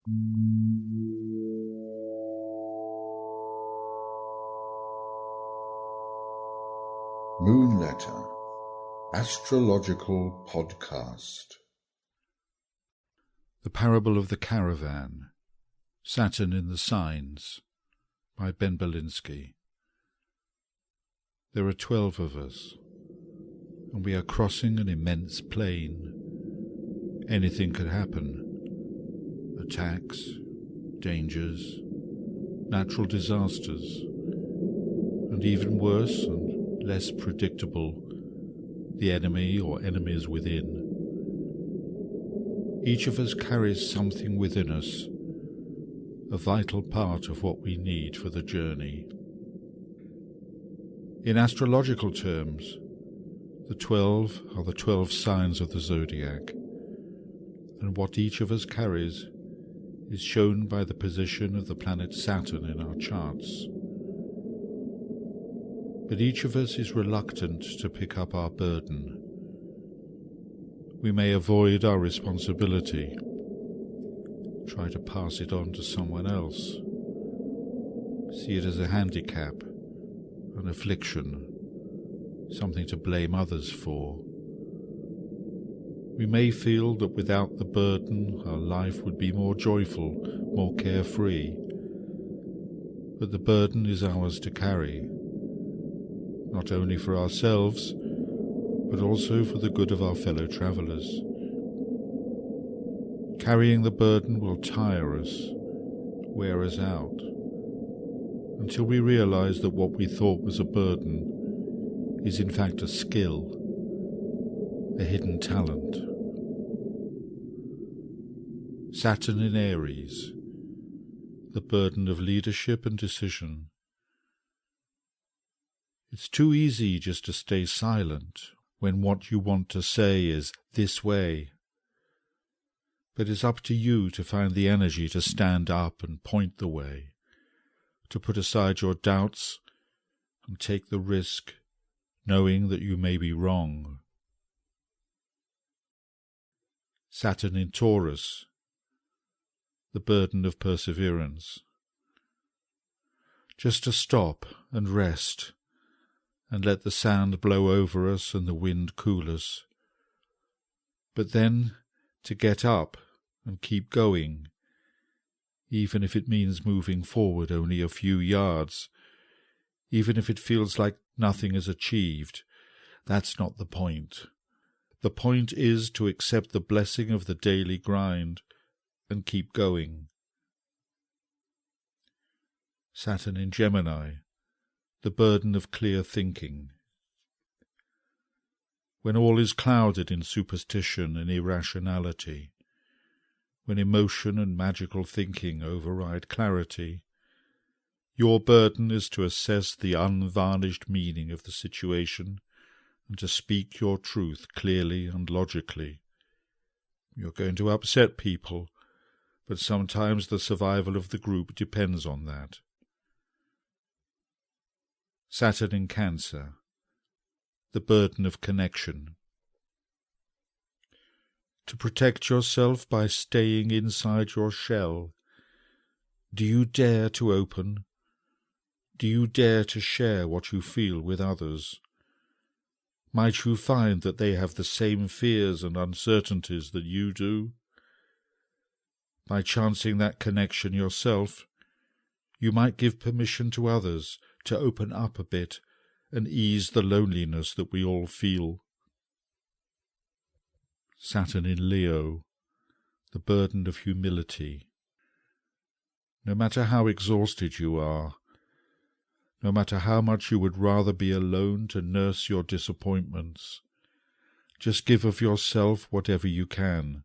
Moon Letter, Astrological Podcast. The Parable of the Caravan, Saturn in the Signs, by Ben Belinsky. There are 12 of us, and we are crossing an immense plain. Anything could happen. Attacks, dangers, natural disasters, and even worse and less predictable, the enemy or enemies within. Each of us carries something within us, a vital part of what we need for the journey. In astrological terms, the 12 are the 12 signs of the zodiac, and what each of us carries is shown by the position of the planet Saturn in our charts. But each of us is reluctant to pick up our burden. We may avoid our responsibility, try to pass it on to someone else, see it as a handicap, an affliction, something to blame others for. We may feel that without the burden our life would be more joyful, more carefree. But the burden is ours to carry, not only for ourselves, but also for the good of our fellow travellers. Carrying the burden will tire us, wear us out, until we realize that what we thought was a burden is in fact a skill, a hidden talent. Saturn in Aries, the burden of leadership and decision. It's too easy just to stay silent when what you want to say is this way. But it's up to you to find the energy to stand up and point the way, to put aside your doubts and take the risk, knowing that you may be wrong. Saturn in Taurus, the burden of perseverance. Just to stop and rest, and let the sand blow over us and the wind cool us. But then to get up and keep going, even if it means moving forward only a few yards, even if it feels like nothing is achieved. That's not the point. The point is to accept the blessing of the daily grind and keep going. Saturn in Gemini, the burden of clear thinking. When all is clouded in superstition and irrationality, when emotion and magical thinking override clarity, your burden is to assess the unvarnished meaning of the situation and to speak your truth clearly and logically. You're going to upset people, but sometimes the survival of the group depends on that. Saturn in Cancer, the burden of connection. To protect yourself by staying inside your shell, do you dare to open? Do you dare to share what you feel with others? Might you find that they have the same fears and uncertainties that you do? By chancing that connection yourself, you might give permission to others to open up a bit and ease the loneliness that we all feel. Saturn in Leo, the burden of humility. No matter how exhausted you are, no matter how much you would rather be alone to nurse your disappointments, just give of yourself whatever you can.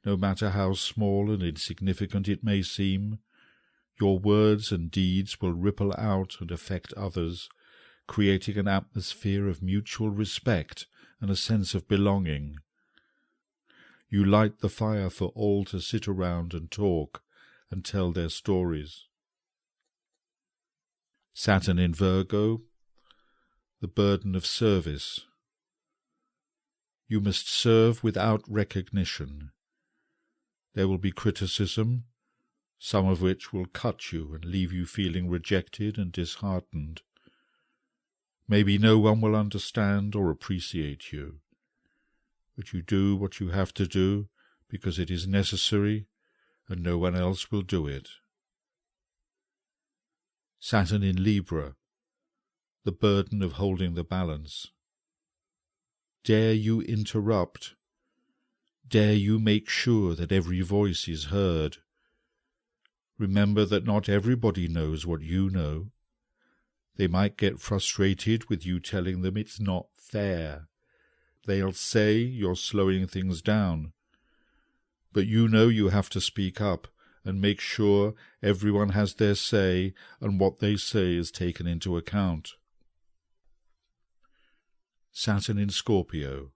No matter how small and insignificant it may seem, your words and deeds will ripple out and affect others, creating an atmosphere of mutual respect and a sense of belonging. You light the fire for all to sit around and talk and tell their stories. Saturn in Virgo, the burden of service. You must serve without recognition. There will be criticism, some of which will cut you and leave you feeling rejected and disheartened. Maybe no one will understand or appreciate you, but you do what you have to do because it is necessary and no one else will do it. Saturn in Libra, the burden of holding the balance. Dare you interrupt? Dare you make sure that every voice is heard? Remember that not everybody knows what you know. They might get frustrated with you telling them it's not fair. They'll say you're slowing things down. But you know you have to speak up and make sure everyone has their say and what they say is taken into account. Saturn in Scorpio,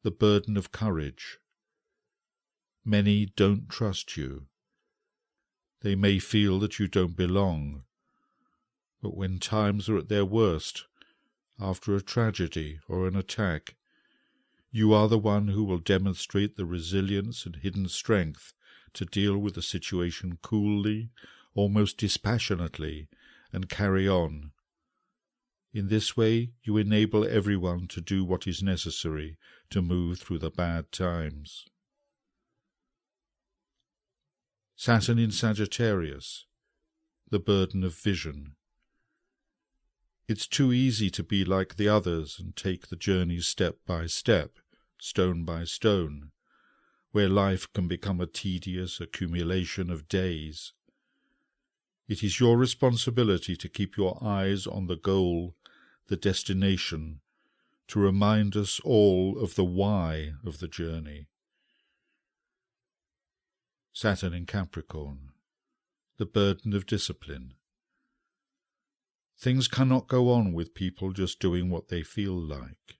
the burden of courage. Many don't trust you. They may feel that you don't belong. But when times are at their worst, after a tragedy or an attack, you are the one who will demonstrate the resilience and hidden strength to deal with the situation coolly, almost dispassionately, and carry on. In this way you enable everyone to do what is necessary to move through the bad times. Saturn in Sagittarius, the burden of vision. It's too easy to be like the others and take the journey step by step, stone by stone, where life can become a tedious accumulation of days. It is your responsibility to keep your eyes on the goal, the destination, to remind us all of the why of the journey. Saturn in Capricorn, the burden of discipline. Things cannot go on with people just doing what they feel like.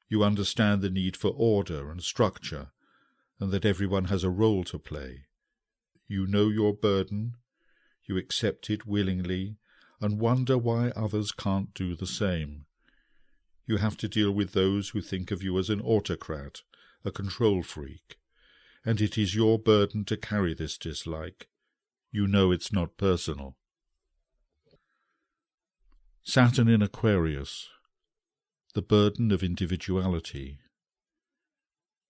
You understand the need for order and structure, and that everyone has a role to play. You know your burden, you accept it willingly, and wonder why others can't do the same. You have to deal with those who think of you as an autocrat, a control freak, and it is your burden to carry this dislike. You know it's not personal. Saturn in Aquarius, the burden of individuality.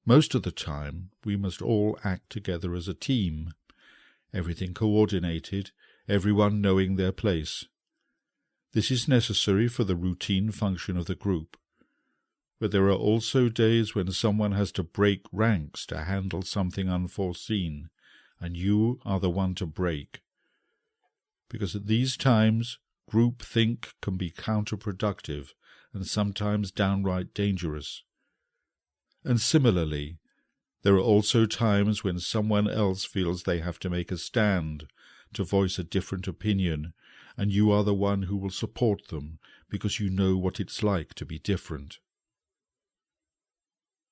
Most of the time we must all act together as a team, everything coordinated, everyone knowing their place. This is necessary for the routine function of the group, but there are also days when someone has to break ranks to handle something unforeseen, and you are the one to break. Because at these times groupthink can be counterproductive and sometimes downright dangerous. And similarly, there are also times when someone else feels they have to make a stand, to voice a different opinion, and you are the one who will support them because you know what it's like to be different.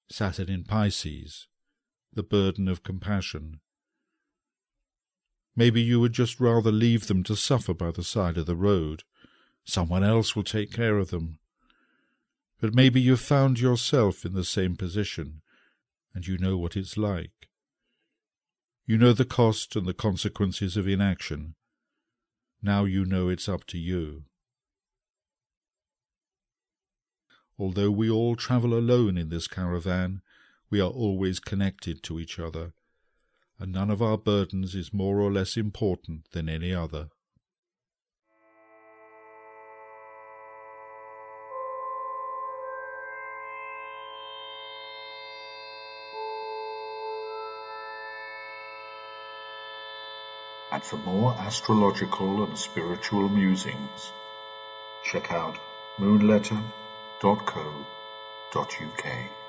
Saturn in Pisces, the burden of compassion. Maybe you would just rather leave them to suffer by the side of the road. Someone else will take care of them. But maybe you've found yourself in the same position, and you know what it's like. You know the cost and the consequences of inaction. Now you know it's up to you. Although we all travel alone in this caravan, we are always connected to each other, and none of our burdens is more or less important than any other. And for more astrological and spiritual musings, check out moonletter.co.uk.